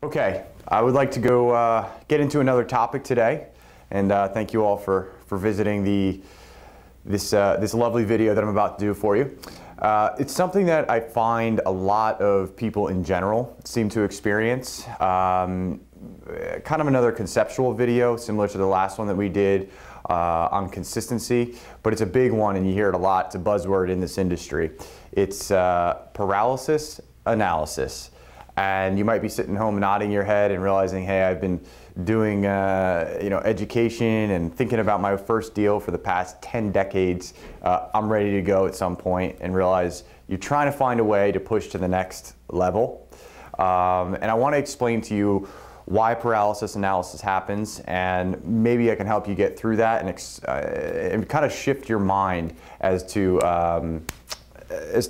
Okay, I would like to go get into another topic today, and thank you all for visiting this lovely video that I'm about to do for you. It's something that I find a lot of people in general seem to experience. Kind of another conceptual video similar to the last one that we did on consistency, but it's a big one and you hear it a lot. It's a buzzword in this industry. It's paralysis analysis. And you might be sitting home nodding your head and realizing, hey, I've been doing education and thinking about my first deal for the past 10 decades. I'm ready to go at some point, and realize you're trying to find a way to push to the next level. And I want to explain to you why paralysis analysis happens, and maybe I can help you get through that and kind of shift your mind as to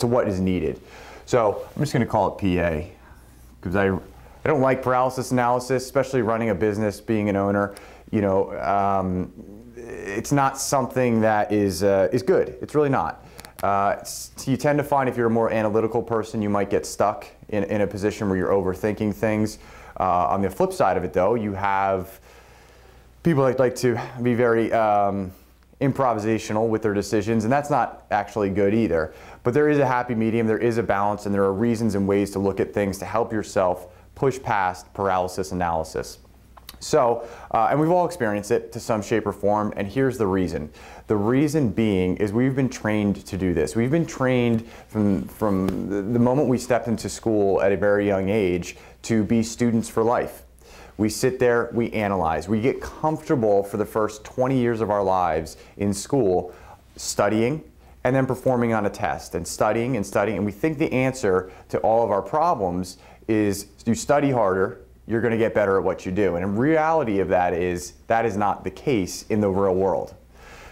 what is needed. So I'm just going to call it PA. Because I don't like paralysis analysis, especially running a business, being an owner. It's not something that is good. It's really not. You tend to find if you're a more analytical person, you might get stuck in a position where you're overthinking things. On the flip side of it, though, you have people that like to be very improvisational with their decisions, and that's not actually good either. But there is a happy medium, there is a balance, and there are reasons and ways to look at things to help yourself push past paralysis analysis. So, and we've all experienced it to some shape or form, and here's the reason. The reason being is we've been trained to do this. We've been trained from the moment we stepped into school at a very young age to be students for life. We sit there, we analyze. We get comfortable for the first 20 years of our lives in school studying and then performing on a test and studying, and we think the answer to all of our problems is you study harder, you're going to get better at what you do. And in reality of that is not the case in the real world.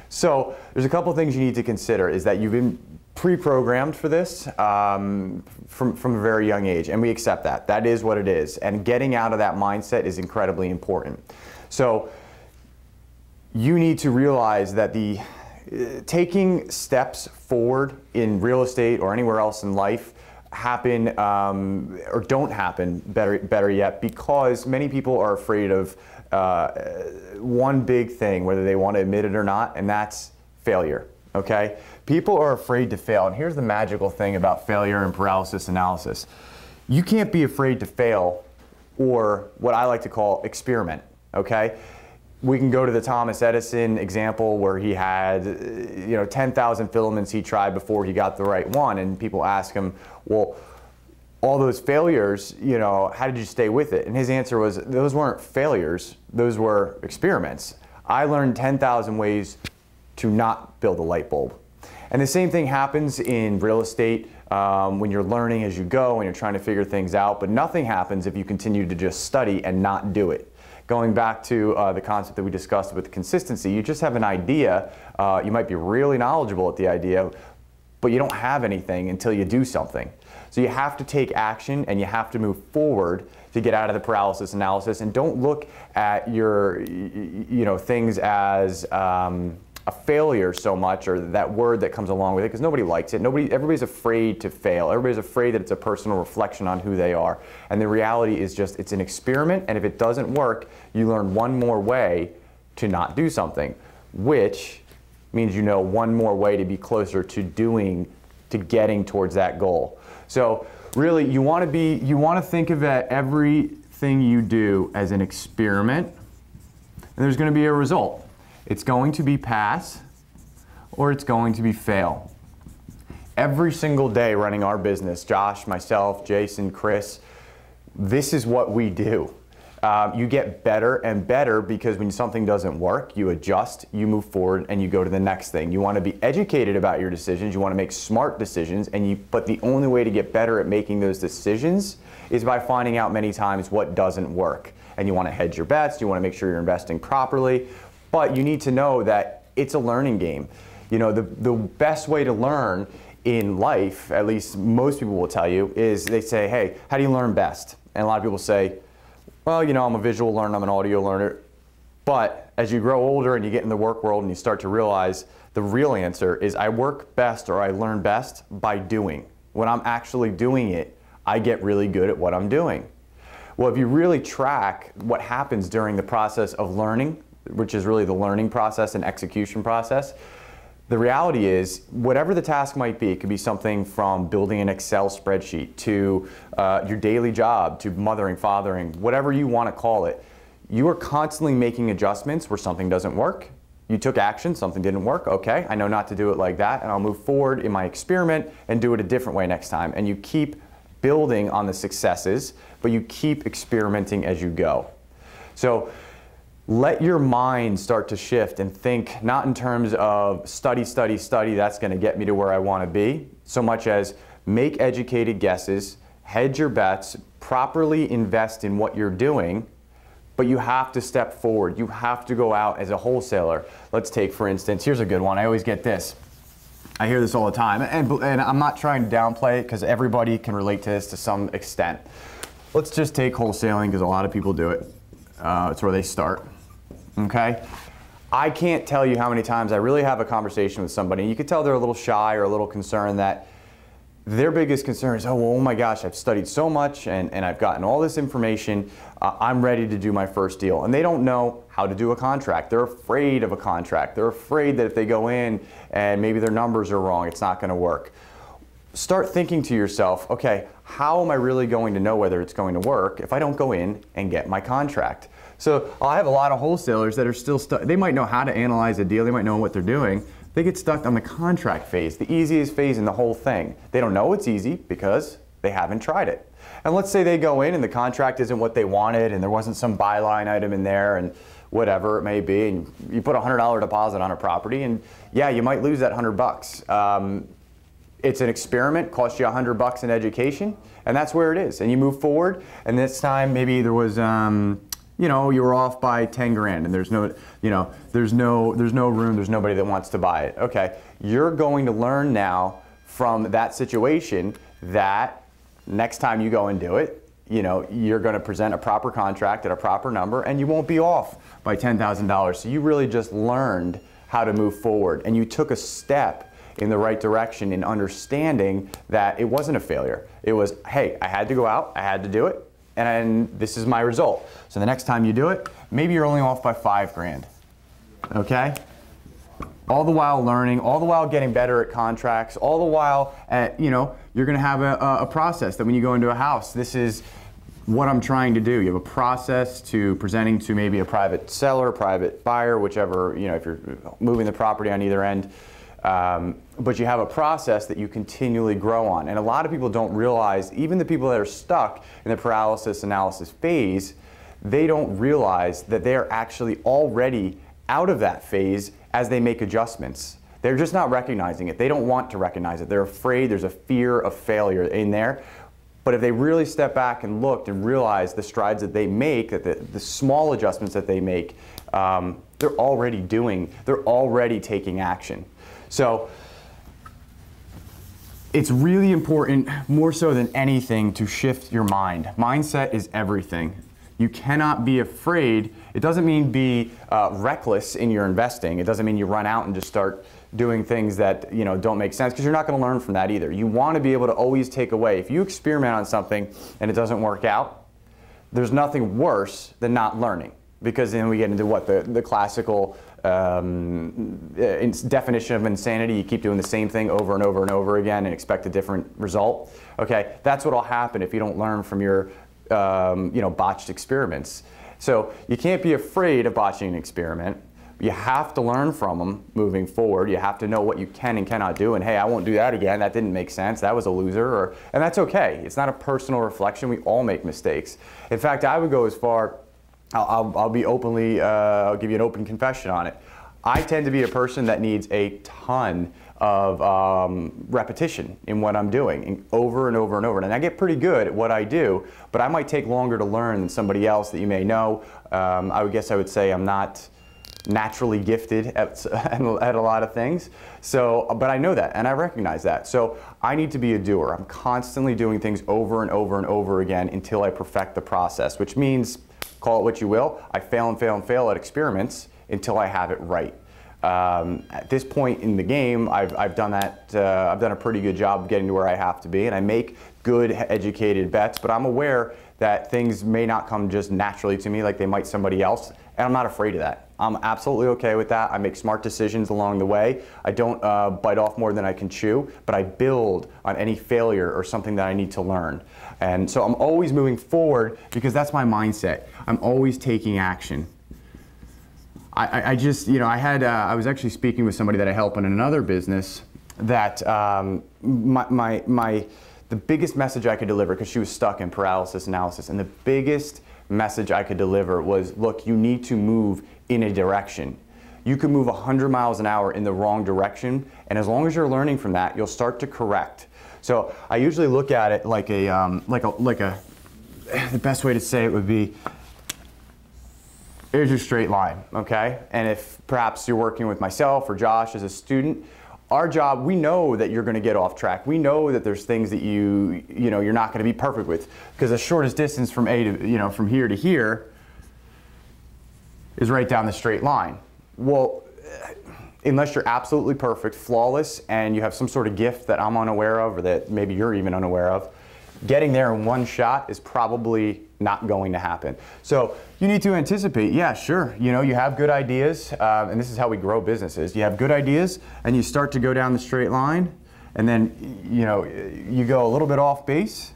So there's a couple things you need to consider. Is that you've been pre-programmed for this from a very young age, and we accept that. That is what it is, and getting out of that mindset is incredibly important. So you need to realize that taking steps forward in real estate or anywhere else in life happen or don't happen, better yet, because many people are afraid of one big thing, whether they want to admit it or not, and that's failure. Okay? People are afraid to fail, and here's the magical thing about failure and paralysis analysis. You can't be afraid to fail, or what I like to call experiment. Okay? We can go to the Thomas Edison example where he had 10,000 filaments he tried before he got the right one, and people ask him, well, all those failures, how did you stay with it? And his answer was, those weren't failures, those were experiments. I learned 10,000 ways to not build a light bulb. And the same thing happens in real estate when you're learning as you go and you're trying to figure things out, but nothing happens if you continue to just study and not do it. Going back to the concept that we discussed with consistency, you just have an idea, you might be really knowledgeable at the idea, but you don't have anything until you do something. So you have to take action and you have to move forward to get out of the paralysis analysis, and don't look at your things as a failure so much, or that word that comes along with it, because nobody likes it. Everybody's afraid to fail. Everybody's afraid that it's a personal reflection on who they are. And the reality is just, it's an experiment, and if it doesn't work, you learn one more way to not do something, which means one more way to be closer to getting towards that goal. So really, you want to think of everything you do as an experiment, and there's going to be a result. It's going to be pass, or it's going to be fail. Every single day running our business, Josh, myself, Jason, Chris, this is what we do. You get better and better because when something doesn't work, you adjust, you move forward, and you go to the next thing. You want to be educated about your decisions, you want to make smart decisions, but the only way to get better at making those decisions is by finding out many times what doesn't work. And you want to hedge your bets, you want to make sure you're investing properly. But you need to know that it's a learning game. The best way to learn in life, at least most people will tell you, is they say, hey, how do you learn best? And a lot of people say, well, I'm a visual learner, I'm an audio learner. But as you grow older and you get in the work world and you start to realize the real answer is I work best, or I learn best by doing. When I'm actually doing it, I get really good at what I'm doing. Well, if you really track what happens during the process of learning, which is really the learning process and execution process, the reality is, whatever the task might be, it could be something from building an Excel spreadsheet to your daily job, to mothering, fathering, whatever you want to call it. You are constantly making adjustments where something doesn't work. You took action, something didn't work, okay, I know not to do it like that, and I'll move forward in my experiment and do it a different way next time. And you keep building on the successes, but you keep experimenting as you go. So let your mind start to shift and think not in terms of study, study, study, that's going to get me to where I want to be, so much as make educated guesses, hedge your bets, properly invest in what you're doing, but you have to step forward. You have to go out as a wholesaler. Let's take, for instance, here's a good one. I always get this. I hear this all the time, and I'm not trying to downplay it because everybody can relate to this to some extent. Let's just take wholesaling because a lot of people do it. It's where they start. Okay? I can't tell you how many times I really have a conversation with somebody, and you could tell they're a little shy or a little concerned that their biggest concern is, oh my gosh, I've studied so much and I've gotten all this information, I'm ready to do my first deal. And they don't know how to do a contract. They're afraid of a contract. They're afraid that if they go in and maybe their numbers are wrong, it's not going to work. Start thinking to yourself, okay, how am I really going to know whether it's going to work if I don't go in and get my contract? So I have a lot of wholesalers that are still stuck. They might know how to analyze a deal. They might know what they're doing. They get stuck on the contract phase, the easiest phase in the whole thing. They don't know it's easy because they haven't tried it. And let's say they go in and the contract isn't what they wanted and there wasn't some byline item in there and whatever it may be, and you put a $100 deposit on a property and yeah, you might lose that $100. It's an experiment, cost you $100 in education, and that's where it is. And you move forward, and this time maybe there was you know, you were off by 10 grand and there's no, you know, there's no room, there's nobody that wants to buy it. Okay, you're going to learn now from that situation that next time you go and do it, you know, you're going to present a proper contract at a proper number and you won't be off by $10,000. So you really just learned how to move forward and you took a step in the right direction in understanding that it wasn't a failure. It was, hey, I had to go out, I had to do it, and this is my result. So the next time you do it, maybe you're only off by 5 grand, okay? All the while learning, all the while getting better at contracts, all the while, you know, you're gonna have a process that when you go into a house, this is what I'm trying to do. You have a process to presenting to maybe a private seller, private buyer, whichever, you know, if you're moving the property on either end. But you have a process that you continually grow on. And a lot of people don't realize, even the people that are stuck in the paralysis analysis phase, they don't realize that they are actually already out of that phase as they make adjustments. They're just not recognizing it. They don't want to recognize it. They're afraid. There's a fear of failure in there. But if they really step back and looked and realize the strides that they make, that the small adjustments that they make, they're already doing, they're already taking action. So it's really important, more so than anything, to shift your mind. Mindset is everything. You cannot be afraid. It doesn't mean be reckless in your investing. It doesn't mean you run out and just start doing things that, you know, don't make sense, because you're not going to learn from that either. You want to be able to always take away. If you experiment on something and it doesn't work out, there's nothing worse than not learning, because then we get into what the classical definition of insanity. You keep doing the same thing over and over and over again and expect a different result. Okay, that's what will happen if you don't learn from your you know, botched experiments. So you can't be afraid of botching an experiment. You have to learn from them moving forward. You have to know what you can and cannot do, and hey, I won't do that again. That didn't make sense. That was a loser, and that's okay. It's not a personal reflection. We all make mistakes. In fact, I would go as far, I'll be openly, I'll give you an open confession on it. I tend to be a person that needs a ton of repetition in what I'm doing, over and over and over. And I get pretty good at what I do, but I might take longer to learn than somebody else that you may know. I would guess I would say I'm not naturally gifted at a lot of things. So, but I know that and I recognize that. So I need to be a doer. I'm constantly doing things over and over and over again until I perfect the process, which means, call it what you will, I fail and fail and fail at experiments until I have it right. At this point in the game, I've done that. I've done a pretty good job of getting to where I have to be, and I make good, educated bets. But I'm aware that things may not come just naturally to me like they might somebody else, and I'm not afraid of that. I'm absolutely okay with that. I make smart decisions along the way. I don't bite off more than I can chew, but I build on any failure or something that I need to learn. And so I'm always moving forward because that's my mindset. I'm always taking action. I just, you know, I was actually speaking with somebody that I help in another business that the biggest message I could deliver, because she was stuck in paralysis analysis, and the biggest message I could deliver was, look, you need to move in a direction. You can move 100 miles an hour in the wrong direction, and as long as you're learning from that, you'll start to correct. So I usually look at it like the best way to say it would be, here's your straight line, okay? And if perhaps you're working with myself or Josh as a student, our job, we know that you're going to get off track. We know that there's things that you're not going to be perfect with, because the shortest distance from from here to here is right down the straight line. Well, unless you're absolutely perfect, flawless, and you have some sort of gift that I'm unaware of, or that maybe you're even unaware of, getting there in one shot is probably not going to happen. So you need to anticipate, yeah, sure, you have good ideas, and this is how we grow businesses. You have good ideas, and you start to go down the straight line, and then you go a little bit off base,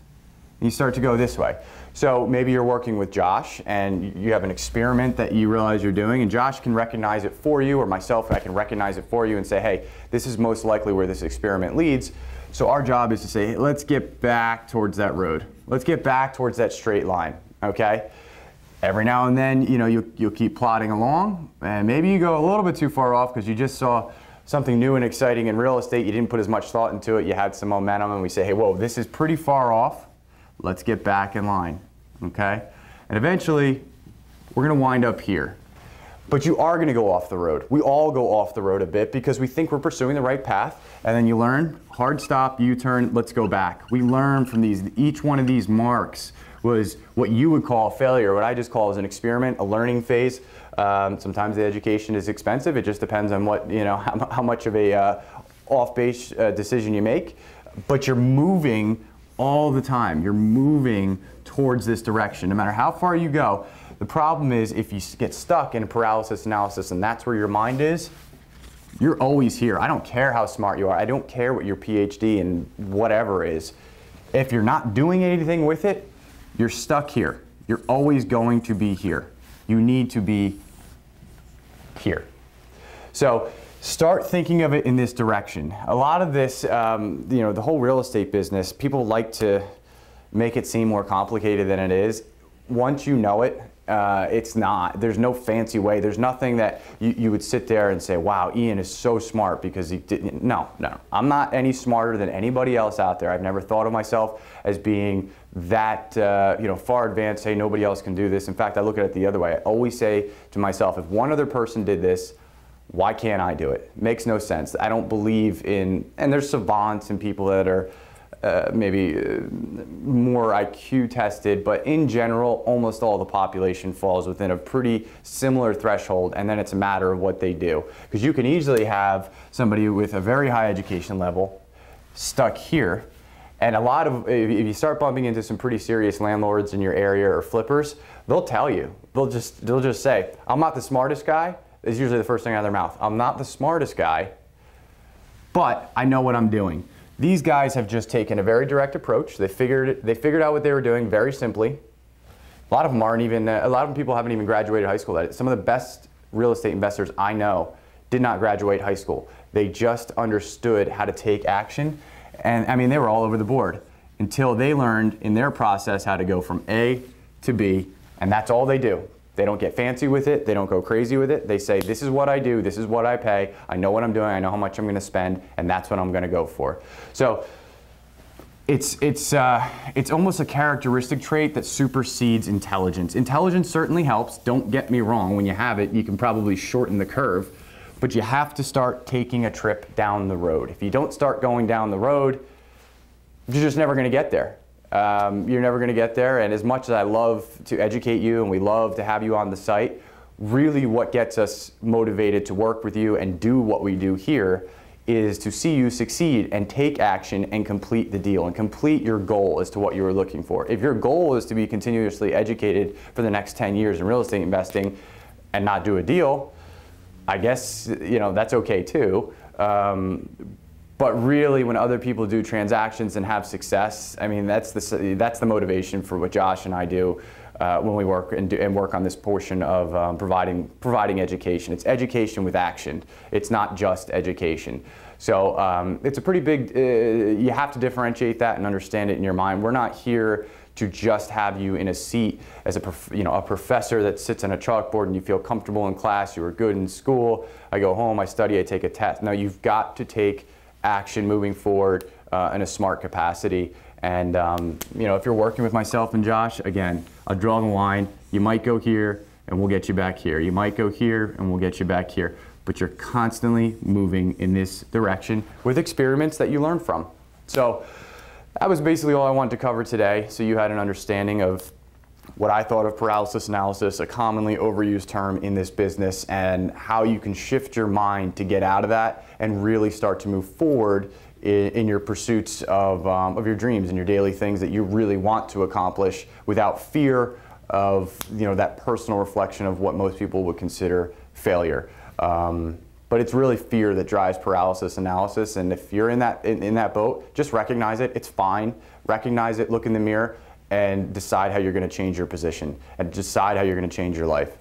and you start to go this way. So maybe you're working with Josh, and you have an experiment that you realize you're doing, and Josh can recognize it for you, or myself, I can recognize it for you and say, hey, this is most likely where this experiment leads. So our job is to say, hey, let's get back towards that road. Let's get back towards that straight line, okay? Every now and then, you'll keep plodding along, and maybe you go a little bit too far off because you just saw something new and exciting in real estate. You didn't put as much thought into it. You had some momentum, and we say, hey, whoa, this is pretty far off. Let's get back in line, okay? And eventually, we're gonna wind up here. But you are gonna go off the road. We all go off the road a bit because we think we're pursuing the right path, and then you learn, hard stop, U-turn, let's go back. We learn from these. Each one of these marks was what you would call a failure, what I just call as an experiment, a learning phase. Sometimes the education is expensive. It just depends on what, how much of a off-base decision you make. But you're moving all the time. You're moving towards this direction, no matter how far you go. The problem is if you get stuck in paralysis analysis and that's where your mind is, you're always here. I don't care how smart you are. I don't care what your PhD and whatever is. If you're not doing anything with it, you're stuck here. You're always going to be here. You need to be here. So start thinking of it in this direction. A lot of this, the whole real estate business, people like to make it seem more complicated than it is. Once you know it, it's not. There's no fancy way. There's nothing that you would sit there and say, wow, Ian is so smart because he didn't. No. I'm not any smarter than anybody else out there. I've never thought of myself as being that far advanced, hey, nobody else can do this. In fact, I look at it the other way. I always say to myself, if one other person did this, why can't I do it? Makes no sense. I don't believe in, and there's savants and people that are maybe more IQ tested, but in general, almost all the population falls within a pretty similar threshold, and then it's a matter of what they do. Because you can easily have somebody with a very high education level stuck here, and a lot of, if you start bumping into some pretty serious landlords in your area or flippers, they'll tell you, they'll just say, I'm not the smartest guy, is usually the first thing out of their mouth. I'm not the smartest guy, but I know what I'm doing. These guys have just taken a very direct approach. They figured out what they were doing very simply. A lot of them aren't even, a lot of people haven't even graduated high school. Some of the best real estate investors I know did not graduate high school. They just understood how to take action. And I mean, they were all over the board until they learned in their process how to go from A to B, and that's all they do. They don't get fancy with it. They don't go crazy with it. They say, this is what I do. This is what I pay. I know what I'm doing. I know how much I'm going to spend, and that's what I'm going to go for. So it's almost a characteristic trait that supersedes intelligence. Intelligence certainly helps. Don't get me wrong. When you have it, you can probably shorten the curve, but you have to start taking a trip down the road. If you don't start going down the road, you're just never going to get there. You're never going to get there, and as much as I love to educate you and we love to have you on the site, really what gets us motivated to work with you and do what we do here is to see you succeed and take action and complete the deal and complete your goal as to what you were looking for. If your goal is to be continuously educated for the next 10 years in real estate investing and not do a deal, I guess, you know, that's okay too. But really, when other people do transactions and have success, I mean, that's the motivation for what Josh and I do when we work and work on this portion of providing education. It's education with action. It's not just education. So it's a pretty big, you have to differentiate that and understand it in your mind. We're not here to just have you in a seat as a professor that sits on a chalkboard and you feel comfortable in class, you were good in school, I go home, I study, I take a test. No, you've got to take action moving forward in a smart capacity. And you know, if you're working with myself and Josh, again, I'll draw the line. You might go here and we'll get you back here. You might go here and we'll get you back here. But you're constantly moving in this direction with experiments that you learn from. So that was basically all I wanted to cover today, so you had an understanding of what I thought of paralysis analysis, a commonly overused term in this business, and how you can shift your mind to get out of that and really start to move forward in your pursuits of your dreams and your daily things that you really want to accomplish without fear of, you know, that personal reflection of what most people would consider failure. But it's really fear that drives paralysis analysis, and if you're in that boat, just recognize it. It's fine. Recognize it, look in the mirror, and decide how you're going to change your position and decide how you're going to change your life.